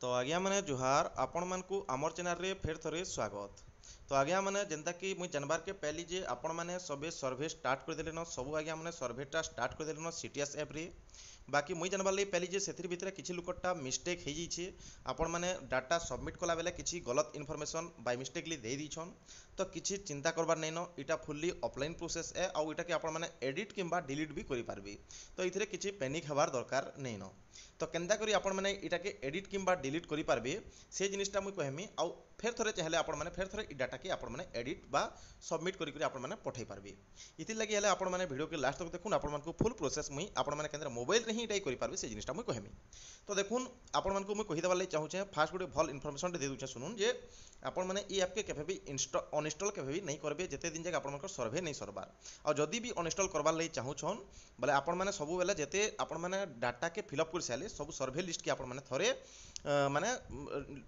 तो आज्ञा मैंने जुहार आपण मानकु आमर चैनल रे फेर थरे स्वागत। तो आज्ञा मैंने जेनता कि मुई जानबार के पहली जे आपण माने सबे सर्वे स्टार्ट कर देले न सब आज्ञा मैंने सर्वेटा स्टार्ट कर देले न सीटीएस ऐप रे। बाकी मुई जानबार लई पहली जे सेथिर भितरे किछि लुकटा मिस्टेक हे जाइछे आपण माने डाटा सबमिट कला बेले किछि गलत इनफॉरमेशन बाय मिस्टेकली दे दीछन। तो किछि चिंता करबार नै न इटा फुल्ली ऑफलाइन प्रोसेस है आ इटा के आपण माने एडिट किंबा डिलीट भी करि पारबे। तो इथिरे किछि पैनिक हबार दरकार नै न। तो केनता करी आपण माने इटा के एडिट किंबा डिलीट करि पारबे से जिनिसटा मुई कहमी आ फेर थरे चाहले आपण माने फेर थरे इ डाटा के आपण माने एडिट बा सबमिट करि करि आपण माने पठै पारबे। इति लागि हले आपण माने वीडियो के लास्ट तक देखुन आपण मानकु फुल प्रोसेस मुई आपण माने केंद्र मोबाइल रे ही इटाई करि पारबे से जिनिसटा मुई कहमी। तो देखुन आपण मानकु मुई कहि देबा लागि चाहूचे फास्ट गुटे भल इन्फॉर्मेशन दे दूचे सुनुन जे आपण माने इ ऐप के केबे भी अनइंस्टॉल केबे भी नहीं करबे जेते दिन जाक आपण मानकर सर्वे नहीं सरबार। आ जदी भी अनइंस्टॉल करबार लागि चाहूछन बोले आपण माने सबु बेले जेते आपण माने डाटा के फिलअप कर साले सब सर्वे लिस्ट के आपण माने थरे माने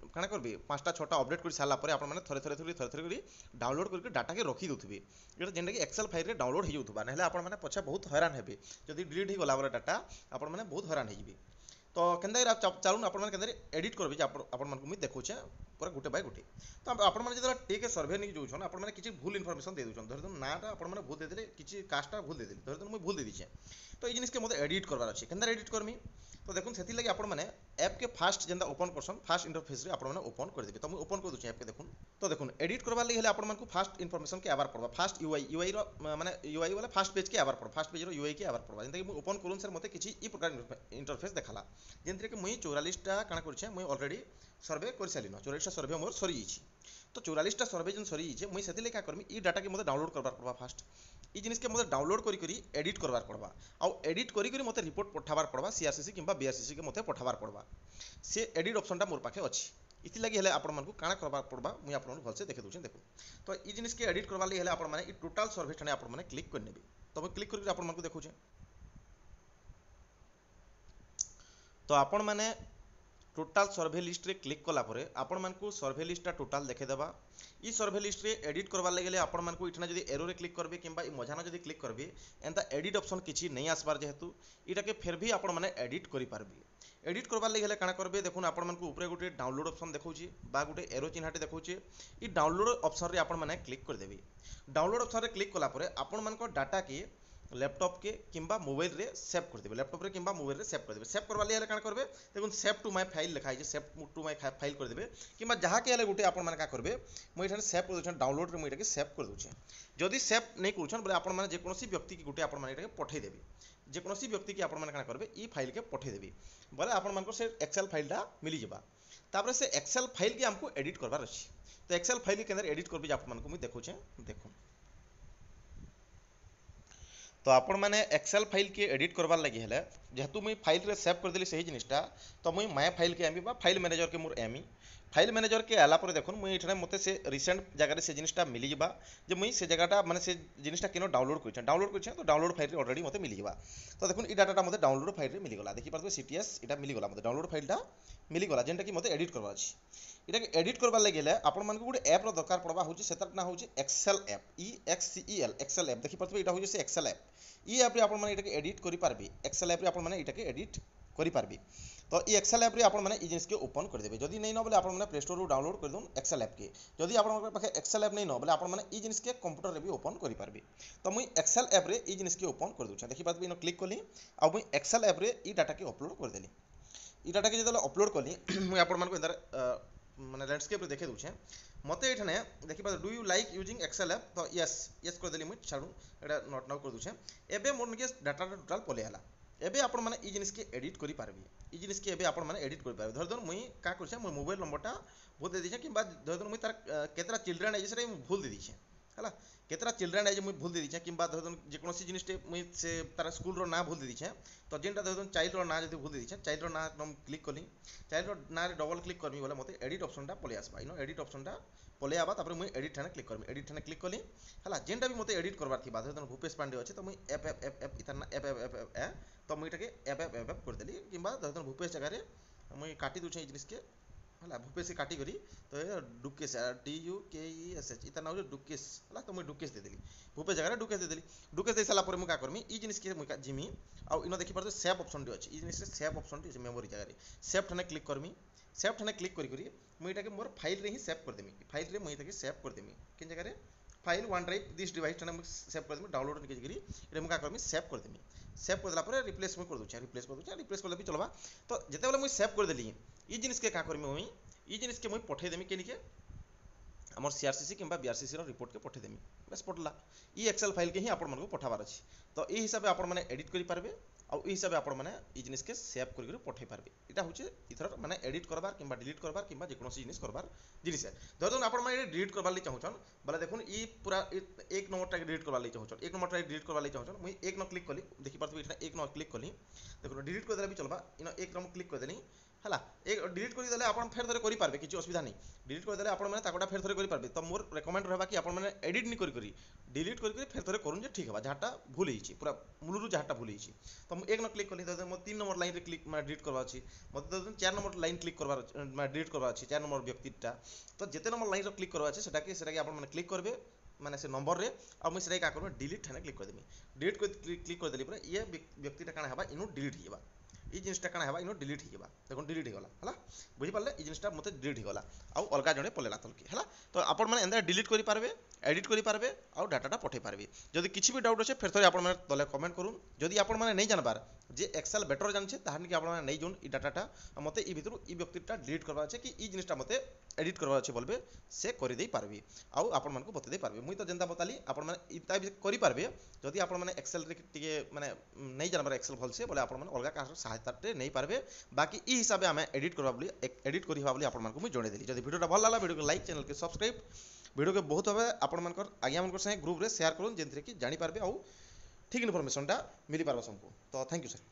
काना करबे पांचटा छटा अपडेट कर साला परे आपण माने थरे थरे थरे थरे थरे डाउनलोड करके डाटा के रखी दोथबे। एटा जेंडा कि एक्सेल फाइल रे डाउनलोड हे जोथबा नहले आपण माने पछा बहुत हैरान हेबे जदी डिलीट हे गला वाला डाटा आपण माने बहुत हैरान हे जिबे। तो केनदा चालून आपण माने केनदा एडिट करबे जे आपण मानकु मी देखौछे पूरा गुटे बाय गुटे। तो आपण माने जदरा टेक सर्वे नै जोछन आपण माने किछि भूल इन्फॉर्मेशन दे दोछन धरि दन नाटा आपण माने भूल दे देले किछि कास्टा भूल दे देले धरि दन मुई भूल दे दिछे। तो ई जिनिस के मते एडिट करबार अछि केनदा एडिट करमी। तो देखुन सेति लागि आपण माने ऐप के फास्ट जेंदा ओपन करसन फास्ट इंटरफेस रे आपण माने ओपन कर देबे। तो मुई ओपन कर दुछे ऐप के देखुन। तो देखुन एडिट करबार लागि हले आपण मानकु फास्ट इन्फॉर्मेशन के आबार पड़बा फास्ट यूआई रो माने यूआई वाला फास्ट पेज के आबार पड़ फास्ट पेज रो यूआई के आबार पड़बा जेंता कि मुई ओपन करून सर मते किछि ई प्रकार इंटरफेस देखाला जेंतरे कि मुई 44 टा काना करछे मुई ऑलरेडी सर्वे कर सालिनो 44 टा सर्वे मोर सरी छि। तो 44 टा सर्वे जन सरी छि मुई सेति ले का करमी ई डाटा के मते डाउनलोड करबार पड़बा फास्ट ई जिनिस के मते डाउनलोड करी करी एडिट करबार पड़बा आ एडिट करी करी मते रिपोर्ट पठाबार पड़बा सीआरसीसी किंबा बीआरसीसी के मते पठाबार पड़बा से एडिट ऑप्शन टा मोर पाखे अछि। इति लागि हले आपण मानकु काना करबार पड़बा मुई आपण भल से देखे दोछन देखो। तो ई जिनिस के एडिट करबा लागि हले आपण माने ई टोटल सर्वे ठाने आपण माने क्लिक कर नेबे। तो मैं क्लिक करी आपण मानकु देखौछे। तो आपण माने टोटाल सर्वे लिस्ट रे क्लिक कला परे आपण मानकु सर्वे लिस्ट टा टोटाल देखे देबा। ई सर्वे लिस्ट रे एडिट करबा लागले आपण मानकु इठना जदी एरो रे क्लिक करबे किंबा ई मझाना जदी क्लिक करबे एंता एडिट ऑप्शन किछि नहीं आसबार जेहेतु इटा के फिर भी आपण माने एडिट करि पारबे। एडिट करबा लागले काना करबे देखुन आपण मानकु ऊपर गुटे डाउनलोड ऑप्शन देखौछि बा गुटे एरो चिन्हाटे देखौछि ई डाउनलोड ऑप्शन रे आपण माने क्लिक कर देबे। डाउनलोड ऑप्शन रे क्लिक कला परे आपण मानको डाटा के लैपटॉप के किंबा मोबाइल रे सेव कर देबे लैपटॉप रे किंबा मोबाइल रे सेव कर देबे। सेव करबा लिए काना करबे देखुन सेव टू माय फाइल लिखा है सेव टू माय फाइल कर देबे किंबा जहा के हले गुटे आपण माने का करबे मुई एठाने सेव कर दोछन डाउनलोड रे मुई एटा के सेव कर दोछे। जदी सेव नै करूछन बोले आपण माने जे कोनोसी व्यक्ति की गुटे आपण माने एटा के पठै देबे जे कोनोसी व्यक्ति की आपण माने काना करबे ई फाइल के पठै देबे बोले आपण मानको से एक्सेल फाइल टा मिली जबा। तापर से एक्सेल फाइल के हमको एडिट करबार अछि। तो एक्सेल फाइल के अंदर एडिट करबे जे आपण मानको मुई देखौछे देखो। तो आपण माने एक्सेल फाइल के एडिट करबार लागि हेले जेहेतु मुई फाइल रे सेव कर देली सही जिनिसटा तो मुई माय फाइल के आमी बा फाइल मैनेजर के मोर एमी फाइल मैनेजर के आला पर देखुन मुई एठने मते से रिसेंट जगह रे से जिनिसटा मिली जबा जे मुई से जगहटा माने से जिनिसटा केनो डाउनलोड करछे तो डाउनलोड फाइल रे ऑलरेडी मते मिली जबा। तो देखुन ई डाटाटा मते डाउनलोड फाइल रे मिली गला देखि परबे सीटीएस इटा मिली गला मते डाउनलोड फाइलटा मिली गला जेंटा कि मते एडिट करबा अछि। इटा के एडिट करबा लागि गेले आपण मानकु गुटे ऐप रो दरकार पड़बा होची सेतर ना होची Excel app EXCEL Excel app देखि परबे इटा होची से एक्सेल ऐप ई ऐप रे आपण माने इटा के एडिट करि पारबे एक्सेल ऐप रे आपण माने इटा के एडिट करि पारबे। तो ई एक्सेल ऐप रे आपण माने ई जिनिस के ओपन कर देबे जदी नै न बोले आपण माने प्ले स्टोर रो डाउनलोड कर दोन एक्सेल ऐप के जदी आपण पाखे एक्सेल ऐप नै न बोले आपण माने ई जिनिस के कंप्यूटर रे भी ओपन करि पारबे। तो मुई एक्सेल ऐप रे ई जिनिस के ओपन कर दोछे देखि पारबे इनो क्लिक कली आ मुई एक्सेल ऐप रे ई डाटा के अपलोड कर देली। ई डाटा के जदले अपलोड कली मुई आपण मानको इंदर माने लैंडस्केप रे देखे दोछे मते एठने देखि पा do you like using Excel app. तो यस कर देली मुई छाडू एटा नोट नाउ कर दोछे। एबे मोर निके डाटा टोटल पले हला एबे आपण माने ई जिनिस के एडिट करि पारबे ई जिनिस के एबे आपण माने एडिट करि पारबे। धर दन मुई का करछे मुई मोबाइल नंबरटा भूल दे दिछे किबा धर दन मुई तार केतरा चिल्ड्रन एज से भूल दे दिछे हला केतरा चिल्ड्रन एज मुई भूल दे दिछे किबा धर दन जे कोनोसी जिनिस टे मुई से तार स्कूल रो ना भूल दे दिछे। तो जेनटा धर दन चाइल्ड रो ना जदी भूल दे दिछे चाइल्ड रो ना नम क्लिक कली चाइल्ड रो ना रे डबल क्लिक करमी बोले मते एडिट ऑप्शन टा पले आसबा इनो एडिट ऑप्शन टा पले आबा तापर मुई एडिट ठाने क्लिक करमी एडिट ठाने क्लिक कली हला जेनटा भी मते एडिट करबार थी धर दन भूपेश पांडे अछि तो मुई एफ एफ एफ एफ इतना F F F F A तो मुई इटाके एफ एफ एफ एफ कर देली किबा धर दन भूपेश जगह रे मुई काटी दुछे ई जिनिस के हला भूपेश से काटी करी तो डुकेश DUKESH इतना हो डुकेश हला तो मुई डुकेश दे देली भूपेश जगह रे डुकेश दे देली। डुकेश दे साला पर मुई का करमी ई जिनिस के मुई का जिमी आ इनो देखि परतो सेव ऑप्शन टी अछि ई जिनिस से सेव ऑप्शन टी मेमोरी जगह रे सेव ठाने क्लिक करमी सेव ठाने क्लिक करी मुझे इटा मोर फाइल रे ही सेव करदेमी फाइल रे मुझे सेव करदेमी किन जगह file OneDrive this device ठाने सेव करदेमी डाउनलोड निके जगरी इटा मु का करमी सेव करदेमी सेव कर देला पर रिप्लेस में कर दूचे रिप्लेस कर भी चलबा तो जते बेले मुझे सेव कर देली ई जिनिस के का करमी मुई ई जिनिस के मुई पठे देमी केनिके आमर सीआरसीसी किंबा बीआरसीसी रो रिपोर्ट के पठे देमी बस पठला ई एक्सेल फाइल के ही आपण मन को पठाबार अछि तो ई हिसाब आपण माने एडिट करि पारबे आ ई हिसाब आपण माने ई जिनिस के सेव करि पठे पारबे इटा होचे इथर माने एडिट करबार किंबा डिलीट करबार किंबा जे कोनोसी जिनिस करबार जिनिस है धरन आपण माने डिलीट करबार ली चाहछन बला देखुन ई पूरा एक नंबर टा डिलीट करबार ली चाहछन एक नंबर टा डिलीट करबार ली चाहछन मुई एक न क्लिक कली देखि पारबे इठा एक न क्लिक कली देखो डिलीट कर देला भी चलबा इन एक नंबर क्लिक कर देली हला एक डिलीट कर देले आपण फेर थरे करि पारबे किछि असुविधा नै डिलीट कर देले आपण माने ताकोटा फेर थरे करि पारबे तो मोर रेकमेंड रहबा कि आपण माने एडिट नि करि डिलीट करि फेर थरे करूँ जे ठीक हबा जहाटा भूल हिची पूरा मूलरू जहाटा भूल हिची तो मु एक न क्लिक कली तो मो 3 नंबर लाइन रे क्लिक माने डिलीट करबा अछि मते 4 नंबर लाइन क्लिक करबार माने डिलीट करबा अछि 4 नंबर व्यक्तिटा तो जेते नंबर लाइन रे क्लिक करबा अछि सेटा कि आपण माने क्लिक करबे माने से नंबर रे आ मु सेटा का करबे डिलीट ठाने क्लिक कर देमी डिलीट को क्लिक कर देली पर ये व्यक्तिटा काना हबा इनु डिलीट हिबा ई जिनिसटा काना हेबा इनो डिलीट हिबा देखो डिलीट हिगला हला बुझि पारले ई जिनिसटा मते डिलीट हिगला आउ अलगा जणे पलेला तलकी हला तो आपण माने एंदा डिलीट करि पारबे एडिट करि पारबे आउ डाटाटा पठै पारबे जदि किछि भी डाउट अछि फेर थरे आपण माने तले कमेंट करूँ जदि आपण माने नै जानबार जे एक्सेल बेटर जानछे ताहानि कि आपण माने नै जोन ई डाटाटा मते ई भितरु ई व्यक्तिटा डिलीट करबा अछि कि ई जिनिसटा मते एडिट करबा अछि बोलबे से करि देई पारबे आउ आपण मानको बते देई पारबे मुई तो जेंता बताली आपण माने इता भी करि पारबे जदि आपण माने एक्सेल रे टिके माने नै जानबार एक्सेल भलसे बोले आपण माने अलगा का सहायता नै पारबे बाकी ई हिसाबे आमे एडिट करबा बोली एडिट करिबा बोली आपण मानको मुई जणे देली जदि वीडियोटा भल लागला वीडियो को लाइक चैनल के सब्सक्राइब वीडियो के बहुत भाबे आपण मानकर आज्ञा मानकर संगे ग्रुप रे शेयर करूँ जेंतरे कि जानि पारबे आउ ठीक इन्फॉर्मेशनटा मिली पारबा सबको तो थैंक यू सर।